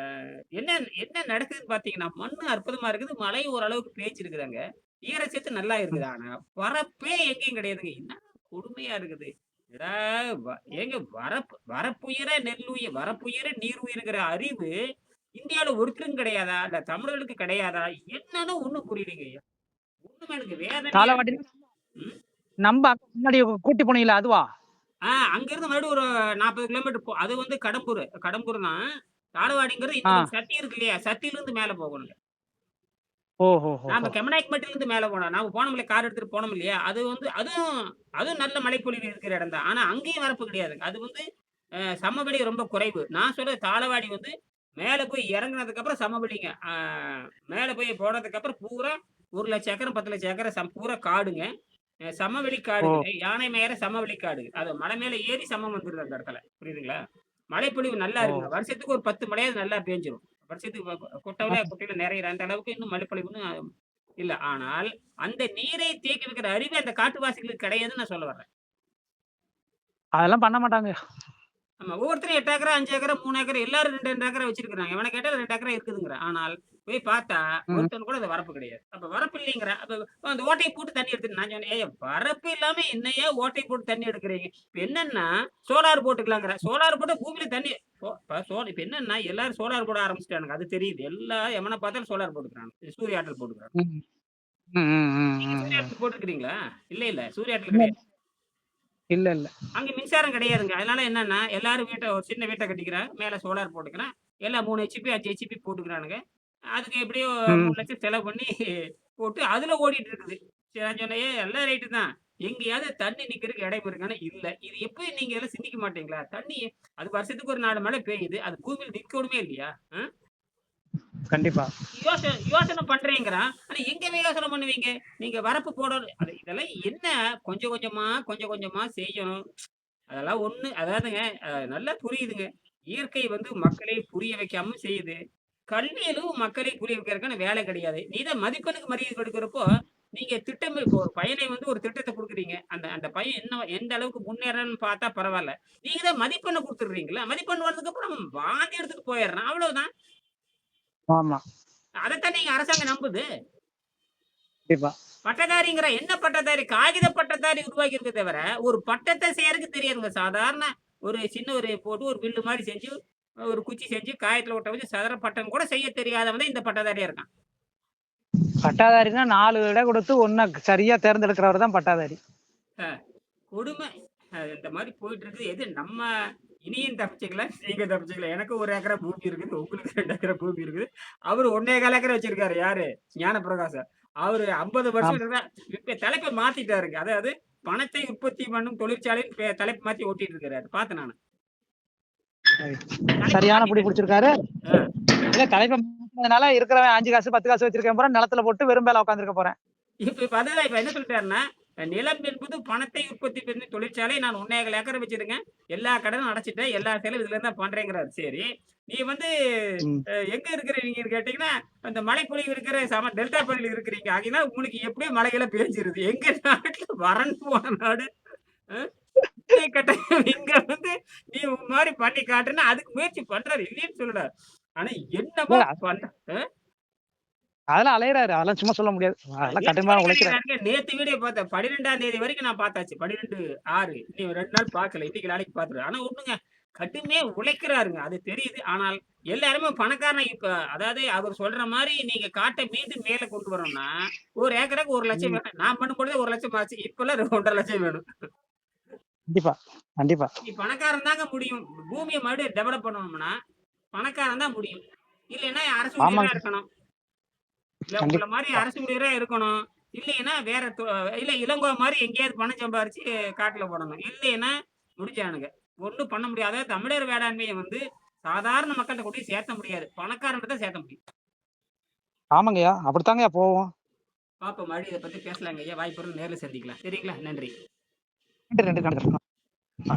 என்ன என்ன நடக்குதுன்னு பார்த்தீங்கன்னா, மண்ணு அற்புதமா இருக்குது. மழை ஓரளவுக்கு பேய்ச்சிருக்குது அங்க. ஈரச்சத்து நல்லா ம். இருக்குது. ஆனா, வரப்பே எங்கேயும் கிடையாதுங்க. என்ன கொடுமையா இருக்குது. என்னடா வ ஏங்க வரப்புயர நெல்லுயிர் வரப்புயர நீருயிர்ங்கிற அறிவு இந்தியாவுல ஒருத்தருக்கும் கிடையாதா? இல்ல தமிழர்களுக்கு கிடையாதா? என்னன்னு ஒண்ணும் புரியலைங்கய்யா. ஒண்ணுமே எனக்கு வேதனையா இருக்கு. காலாவடினா ம். நம்ப அங்க முன்னாடி கூட்டி போனீங்கல்ல அதுவா? அங்கிருந்து மறுபடியும் ஒரு 40 கிலோமீட்டர் அது வந்து கடம்பூரு. கடம்பூர் தான். தாளவாடிங்கிறது ஆ. இந்த சத்தி இருக்கு இல்லையா? சத்தியிலிருந்து மேல போகணுங்க. நாம ஓஹோஹோஹோ! கெமநாயக்கன்பட்டிலிருந்து மேல போனோம். நாம போனோம் இல்லையா? கார் எடுத்துட்டு போனோம் இல்லையா? அது வந்து அதுவும் அதுவும் நல்ல மழைப்பொழிவு இருக்கிற இடம் தான். ஆனா அங்கேயும் வரப்பு கிடையாதுங்க. அது வந்து சமவெளி ரொம்ப குறைவு. நான் சொல்றது தாளவாடி வந்து மேல போய் இறங்குனதுக்கு அப்புறம் சமவெளிங்க. மேல போய் போனதுக்கு அப்புறம் பூரா 1,00,000 ஏக்கர், 10,00,000 ஏக்கர் பூரா காடுங்க. சமவெளி ஓ! காடுங்க. யானை மேயற சமவெளி காடு. அது மலை மேல ஏறி சமம் வந்துருது அந்த இடத்துல. புரியுதுங்களா? மழைப்பொழிவு நல்லா ஓ! இருக்குங்க. வருஷத்துக்கு ஒரு 10 மழையாவது நல்லா பேஞ்சிரும். வருஷத்துக்கு ஆ. கொட்டையில நிறையிற அந்த அளவுக்கு இன்னும் மழைப்பொழிவுன்னு இல்ல. ஆனால் அந்த நீரை தேக்கி வைக்கிற அறிவு அந்த காட்டுவாசிகளுக்கு கிடையாதுன்னு நான் சொல்ல வர்றேன். அதெல்லாம் பண்ண மாட்டாங்கய்யா. ஆமா. ஒவ்வொருத்தரும் 8 ஏக்கரா, 5 ஏக்கரா, 3 ஏக்கரா எல்லாரும் 2, 2 ஏக்கரா வச்சிருக்காங்க. எவன கேட்டாலும் 2 ஏக்கரா இருக்குதுங்கிறான். ஆனால் போய் பார்த்தா ம். ஒருத்தன் கூட அது வரப்பு கிடையாது. அப்ப வரப்பு இல்லைங்கிறான். அப்ப அந்த ஓட்டைய போட்டு தண்ணி எடுத்துட்டு நான் சொன்னேன், "ஏய்யா வரப்பு இல்லாம என்னய்யா ஓட்டை போட்டு தண்ணி எடுக்குறீங்க?" இப்ப என்னன்னா சோலார் போட்டுக்கலாங்கிறேன். சோலார் போட்டா பூமியில தண்ணி இப்ப என்னன்னா எல்லாரும் சோலார் போட ஆரம்பிச்சுட்டானுங்க. அது தெரியுது. எல்லாம் எவன பார்த்தாலும் சோலார் போட்டுக்கிறானுங்க. சூரிய ஆற்றல் போட்டுக்கிறாங்க. ம். ம், ம், ம், நீங்க ம், சூரிய ம். ஆற்றல் போட்டுருக்கிறீங்களா? இல்ல. சூரிய ஆற்றல் இல்ல, கிடையாது. இல்ல, இல்ல. அங்க மின்சாரம் கிடையாதுங்க. அதனால என்னன்னா, எல்லாரும் ஒரு சின்ன வீட்ட கட்டிக்கிறான். மேல சோலார் போட்டுக்கிறான். எல்லாம் 3 ஹெச்பி, 5 ஹெச்பி போட்டுக்கிறானுங்க. அதுக்கு எப்படியோ ம். 3,00,000 செலவு பண்ணி போட்டு அதுல ஓடிட்டு இருக்குது. சரி நான் சொன்னேன், "ஏய் எல்லாம் ரைட்டு தான். எங்கேயாவது தண்ணி நிக்கிறதுக்கு இடம் இருக்கான்னா?" இல்ல. இது எப்படி நீங்க எல்லாம் சிந்திக்க மாட்டீங்களா? தண்ணி அது வருஷத்துக்கு ஒரு 4 மழை பெய்யுது. அது பூமியில நிக்கணுமே இல்லையா? கண்டிப்பா. யோசனை பண்றேங்கிறான். ஆனா எங்கங்க யோசனை பண்ணுவீங்க? நீங்க வரப்பு போடணும். இதெல்லாம் என்ன கொஞ்சம் கொஞ்சமா செய்யணும். அதெல்லாம் அதாவதுங்க நல்லா புரியுதுங்க. இயற்கை வந்து மக்களை புரிய வைக்காம செய்யுது. கல்வியிலும் மக்களை புரிய வைக்கிறதுக்கான வேலை கிடையாது. நீ தான் மதிப்பெண்ணுக்கு மரியாதை கொடுக்கிறப்போ, நீங்க இப்போ ஒரு பையனை வந்து ஒரு திட்டத்த குடுக்குறீங்க. அந்த அந்த பையன் எந்த அளவுக்கு முன்னேறான்னு பார்த்தா பரவால்ல. நீங்க தான் மதிப்பெண்ண குடுத்துடுறீங்கல்ல. மதிப்பெண் வந்ததுக்கு அப்புறம் வாந்தி எடுத்துட்டு போயிடுறான். அவ்வளவுதான். ஆமா. அதத்தான் நீங்க அரசாங்கம் நம்புது. கண்டிப்பா. பட்டதாரிங்கிற என்ன பட்டதாரி? காகித பட்டதாரி உருவாக்கியிருக்கே தவிர, ஒரு பட்டத்த செய்யறதுக்கு தெரியாதுங்க. சாதாரண ஒரு சின்ன ஒரு போட்டு ஒரு வில்லு மாரி செஞ்சு, ஒரு குச்சி செஞ்சு காயத்துல ஒட்ட வச்சு சதுர பட்டம் கூட செய்ய தெரியாதவன் தான் இந்த பட்டதாரியா இருக்கான். பட்டாதாரின்னா 4 இடம் குடுத்து ஒண்ண சரியா தேர்ந்தெடுக்கிறவர் தான் பட்டாதாரி. அ கொடுமை. இந்த மாரி போயிட்டு இருக்குது. எது நம்ம இனியும் தப்பிச்சுக்கலாம், நீங்க தப்பிச்சுக்கலாம். எனக்கு 1 ஏக்கரா பூமி இருக்குது. உங்களுக்கு 2 ஏக்கரா பூமி இருக்குது. அவரு 1 1/4 ஏக்கரா வச்சிருக்காரு. யாரு? ஞானப்பிரகாசம். அவரு 50 வருஷம் ஆமா. இருந்தா இப்ப தலைப்ப மாத்திட்டாருங்க. அதாவது பணத்தை உற்பத்தி பண்ணும் தொழிற்சாலைன்னு தலைப்பு மாத்தி ஓட்டிட்டு இருக்கிறாரு. பார்த்தேன் நானு. சரி. தலைப்ப சரியான புடி மாத்திட்டாரு. புடிச்சிருக்காரு. ஆ. இல்ல தலைப்ப மாத்துனதுனால இருக்கிறவன் 5 காசு, 10 காசு வச்சிருக்கேன் பூரா நிலத்துல போட்டு வெறும் பேல உட்கார்ந்திருக்க போறேன். இப்ப அதுதான் இப்ப என்ன சொல்லிட்டாருன்னா, நிலம் என்பது பணத்தை உற்பத்தி பண்ணி தொழிற்சாலை. நான் 1,50,000 ஏக்கர் வச்சிருக்கேன். எல்லா கடனும் அடைச்சுட்டேன். எல்லா செலவும் இதுல இருந்து தான் பண்றேங்கிறாரு. சரி. நீ வந்து ம். எங்க இருக்கிறீங்கன்னு கேட்டீங்கன்னா, அந்த மழைப்பொழிவு இருக்கிற டெல்டா பகுதியில இருக்கிறீங்க. ஆகையினால உங்களுக்கு எப்படியும் மழையெல்லாம் பேஞ்சிருது. எங்க நாட்டுல வறண்டு போன நாடு. அ கட்ட இங்க வந்து நீ உன் மாரி பண்ணி காட்டுன்னா, அதுக்கு முயற்சி பண்றாரு. இல்லைன்னு சொல்லல. ஆனா என்னமோ இல்ல பண்ற அ அதெல்லாம் அலையறாரு. அதெல்லாம் சும்மா சொல்ல முடியாது. அதெல்லாம் நேத்து கடினமா வரைக்கும் உழைக்கிறாரு. அடிக்கிறானுங்க. நேத்து வீடியோ பார்த்தேன். 12ஆம் தேதி வரைக்கும் நான் பார்த்தாச்சு. 12/6 இன்னும் 2 நாள் பார்க்கல. இன்னைக்கு நாளைக்கு பார்த்துருவேன். ஆனா ஒண்ணுங்க, கடுமையா உழைக்கிறாருங்க. அது தெரியுது. ஆனால் எல்லாருமே பணக்காரன் இப்ப அதாவது அவர் சொல்ற மாரி நீங்க காட்ட மீண்டும் மேல கொண்டு வரணும்னா, ஒரு ஏக்கருக்கு 1,00,000 ம். வேணும். நான் பண்ணும்பொழுதே 1,00,000 ஆச்சு. இப்பல்லாம் 1,50,000 வேணும். கண்டிப்பா, கண்டிப்பா. நீ பணக்காரன் தாங்க முடியும். பூமிய மறுபடியும் டெவலப் பண்ணணும்னா, பணக்காரன் தான் முடியும். இல்லைன்னா அரசு ஊழியரா ஆமாங்க. இருக்கணும். இல்ல உங்கள மாரி கண்டிப்பா. அரசு ஊழியரா இருக்கணும். இல்லைன்னா வேற இல்ல இளங்கோ மாரி எங்கேயாவது பணம் சம்பாரிச்சு காட்டுல போடணும். இல்லைன்னா முடிச்சானுங்க. ஒண்ணும் பண்ண முடியாத தமிழர் வேளாண்மைய வந்து சாதாரண மக்கள்ட்ட கொண்டு போய் சேர்த்த முடியாது. பணக்காரன்ட்ட தான் சேர்த்த முடியும். ஆமாங்கய்யா. அப்படித்தாங்கய்யா போவும். பாப்போம் மறுபடியும் இத பத்தி பேசலாங்க ஐயா. வாய்ப்பு இருந்தா நேர்ல சந்திக்கலாம். சரிங்களா? நன்றி. நன்றி, நன்றி, நன்றி. ஆ.